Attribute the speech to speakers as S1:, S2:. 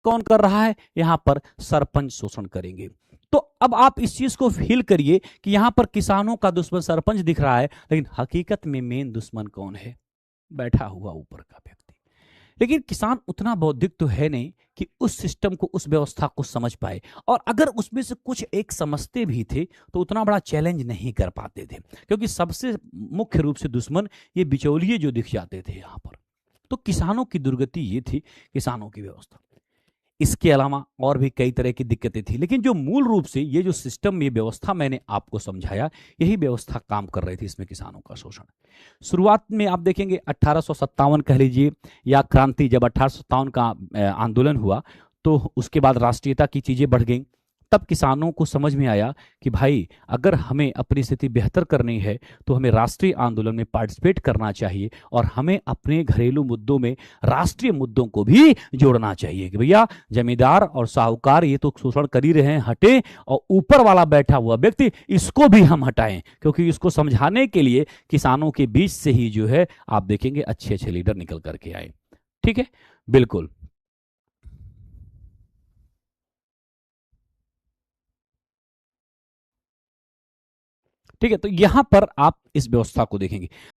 S1: कौन कर रहा है? यहां पर सरपंच शोषण करेंगे। तो अब आप इस चीज को फील करिए कि यहां पर किसानों का दुश्मन सरपंच दिख रहा है, लेकिन हकीकत में मेन दुश्मन कौन है? बैठा हुआ ऊपर का व्यक्ति। लेकिन किसान उतना बौद्धिक तो है नहीं कि उस सिस्टम को, उस व्यवस्था को समझ पाए, और अगर उसमें से कुछ एक समझते भी थे तो उतना बड़ा चैलेंज नहीं कर पाते थे, क्योंकि सबसे मुख्य रूप से दुश्मन ये बिचौलिए जो दिख जाते थे यहां पर। तो किसानों की दुर्गति ये थी, किसानों की व्यवस्था। इसके अलावा और भी कई तरह की दिक्कतें थी, लेकिन जो मूल रूप से ये जो सिस्टम, ये व्यवस्था मैंने आपको समझाया, यही व्यवस्था काम कर रही थी, इसमें किसानों का शोषण। शुरुआत में आप देखेंगे 1857 कह लीजिए, या क्रांति, जब 1857 का आंदोलन हुआ, तो उसके बाद राष्ट्रीयता की चीजें बढ़ गई। तब किसानों को समझ में आया कि भाई अगर हमें अपनी स्थिति बेहतर करनी है तो हमें राष्ट्रीय आंदोलन में पार्टिसिपेट करना चाहिए, और हमें अपने घरेलू मुद्दों में राष्ट्रीय मुद्दों को भी जोड़ना चाहिए कि भैया जमींदार और साहूकार ये तो शोषण कर ही रहे हैं, हटे, और ऊपर वाला बैठा हुआ व्यक्ति इसको भी हम हटाएं, क्योंकि इसको समझाने के लिए किसानों के बीच से ही जो है आप देखेंगे अच्छे अच्छे लीडर निकल करके आए। ठीक है, बिल्कुल। ठीक है, तो यहां पर आप इस व्यवस्था को देखेंगे।